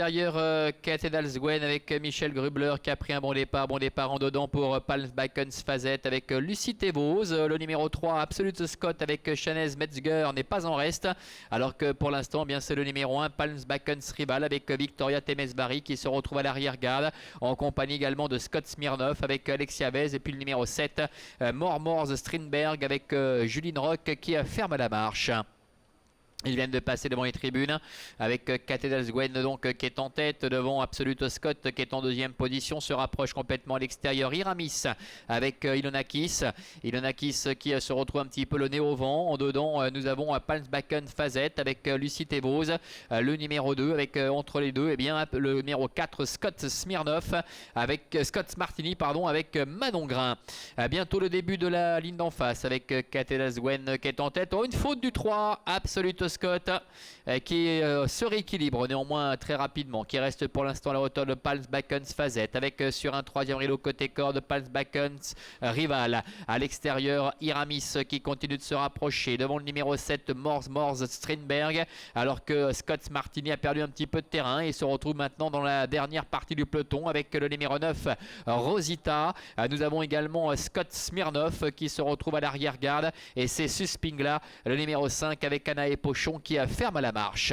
l'extérieur, Cathedral's Gwen avec Michel Grubler qui a pris un bon départ en dedans pour Palmsbacken's Fazette avec Lucie Thévose. Le numéro 3, Absolute Scott avec Chanez Metzger n'est pas en reste, alors que pour l'instant, bien c'est le numéro 1, Palmsbacken's Rival avec Victoria Temesbari qui se retrouve à l'arrière-garde, en compagnie également de Scott Smirnoff avec Alexia Vez, et puis le numéro 7, Mormors Strindberg avec Juline Rock qui ferme la marche. Ils viennent de passer devant les tribunes avec Cathedral's Gwen donc qui est en tête devant Absolute Scott qui est en deuxième position, se rapproche complètement à l'extérieur Iramis avec Ilonakis qui se retrouve un petit peu le nez au vent. En dedans nous avons Palmsbacken Fazette avec Lucie Thévose, le numéro 2 avec entre les deux le numéro 4 Scott Smirnoff avec Scott Martini avec Manon Grain. Bientôt le début de la ligne d'en face avec Cathedral's Gwen qui est en tête. Une faute du 3 Absolute Scott qui se rééquilibre néanmoins très rapidement, qui reste pour l'instant à la hauteur de Palmsbacken's Fazette avec sur un troisième rideau côté corde Palmsbacken's Rival. À l'extérieur Iramis qui continue de se rapprocher devant le numéro 7 Mormors Strindberg, alors que Scott Martini a perdu un petit peu de terrain et se retrouve maintenant dans la dernière partie du peloton avec le numéro 9 Rosita. Nous avons également Scott Smirnoff qui se retrouve à l'arrière-garde, et c'est Suspingla le numéro 5 avec Anna et Pochon qui ferme la marche.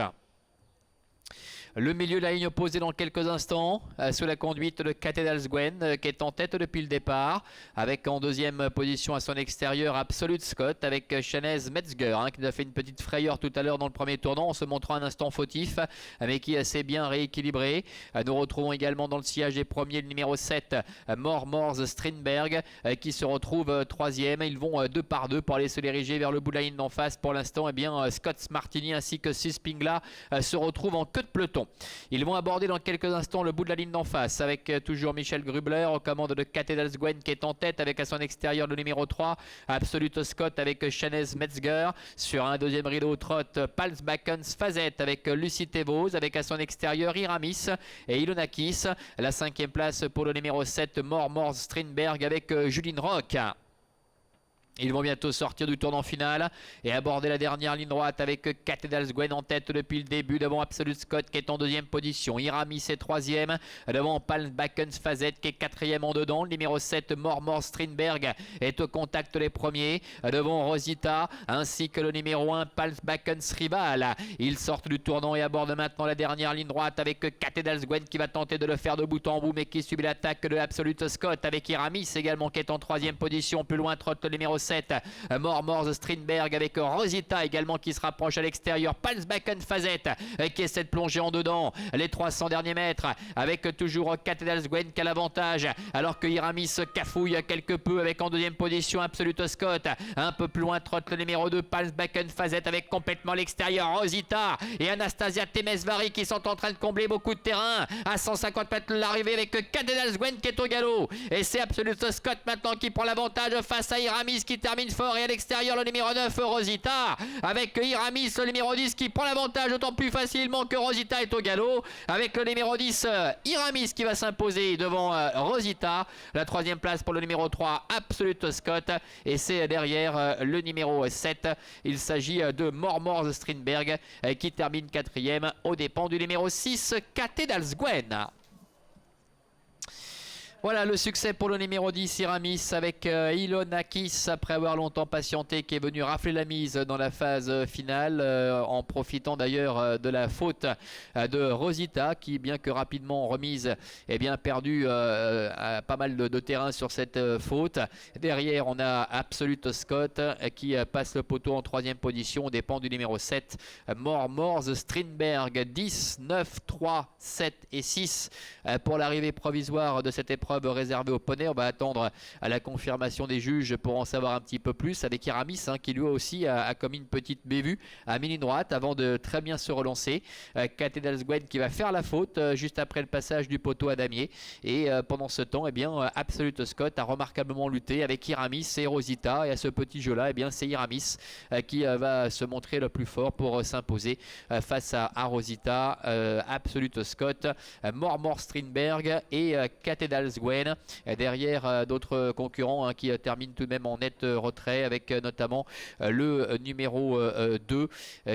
Le milieu de la ligne opposée dans quelques instants, sous la conduite de Cathedral's Gwen qui est en tête depuis le départ, avec en deuxième position à son extérieur Absolute Scott avec Chanez Metzger qui nous a fait une petite frayeur tout à l'heure dans le premier tournant en se montrant un instant fautif, mais qui s'est bien rééquilibré. Nous retrouvons également dans le sillage des premiers le numéro 7 Mormors Strindberg qui se retrouve troisième. Ils vont deux par deux pour aller se diriger vers le bout de la ligne d'en face. Pour l'instant, Scott Martini ainsi que Suspingla se retrouvent en queue de peloton. Ils vont aborder dans quelques instants le bout de la ligne d'en face avec toujours Michel Grubler aux commandes de Cathedral's Gwen qui est en tête avec à son extérieur le numéro 3 Absolute Scott avec Chanez Metzger. Sur un deuxième rideau trotte Palmsbacken's Fazette avec Lucie Thévose avec à son extérieur Iramis et Ilonakis. La cinquième place pour le numéro 7 Mormors Strindberg avec Juline Rock. Ils vont bientôt sortir du tournant final et aborder la dernière ligne droite avec Cathedral's Gwen en tête depuis le début devant Absolute Scott qui est en deuxième position. Iramis est troisième devant Palmsbacken's Fazette qui est quatrième en dedans. Le numéro 7 Mormors Strindberg est au contact des premiers devant Rosita ainsi que le numéro 1 Palmsbacken's Rival. Ils sortent du tournant et abordent maintenant la dernière ligne droite avec Cathedral's Gwen qui va tenter de le faire de bout en bout mais qui subit l'attaque de Absolute Scott avec Iramis également qui est en troisième position. Plus loin trotte le numéro 7 Mormors Strindberg avec Rosita également qui se rapproche à l'extérieur. Palmsbacken Fazette qui essaie de plonger en dedans les 300 derniers mètres avec toujours Cathedral's Gwen qui a l'avantage, alors que Iramis cafouille quelque peu avec en deuxième position Absolute Scott. Un peu plus loin trotte le numéro 2 Palmsbacken Fazette avec complètement l'extérieur Rosita et Anastasia Temesvari qui sont en train de combler beaucoup de terrain à 150 mètres de l'arrivée avec Cathedral's Gwen qui est au galop, et c'est Absolute Scott maintenant qui prend l'avantage face à Iramis qui termine fort, et à l'extérieur le numéro 9 Rosita avec Iramis le numéro 10 qui prend l'avantage d'autant plus facilement que Rosita est au galop, avec le numéro 10 Iramis qui va s'imposer devant Rosita. La troisième place pour le numéro 3 Absolute Scott, et c'est derrière le numéro 7, il s'agit de Mormors Strindberg qui termine quatrième aux dépens du numéro 6 Cathedral's Gwen. Voilà le succès pour le numéro 10 Iramis avec Ilonakis après avoir longtemps patienté, qui est venu rafler la mise dans la phase finale en profitant d'ailleurs de la faute de Rosita qui, bien que rapidement remise, perdu pas mal de terrain sur cette faute. Derrière on a Absolute Scott qui passe le poteau en troisième position au dépens du numéro 7 Mormors Strindberg. 10, 9, 3, 7 et 6 pour l'arrivée provisoire de cette épreuve réservée aux poneys. On va attendre à la confirmation des juges pour en savoir un petit peu plus, avec Iramis qui lui aussi a commis une petite bévue à mi-ligne droite avant de très bien se relancer. Cathedral's Gwen qui va faire la faute juste après le passage du poteau à damier, et pendant ce temps Absolute Scott a remarquablement lutté avec Iramis et Rosita, et à ce petit jeu là c'est Iramis qui va se montrer le plus fort pour s'imposer face à Rosita, Absolute Scott, Mormors Strindberg et Cathedral's Gwen. Derrière d'autres concurrents qui terminent tout de même en net retrait avec notamment le numéro 2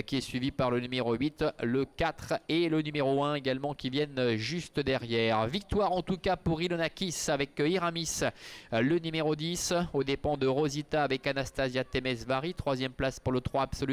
qui est suivi par le numéro 8, le 4 et le numéro 1 également qui viennent juste derrière. Victoire en tout cas pour Ilonakis avec Iramis, le numéro 10, aux dépens de Rosita avec Anastasia Temesvari. Troisième place pour le 3 Absolute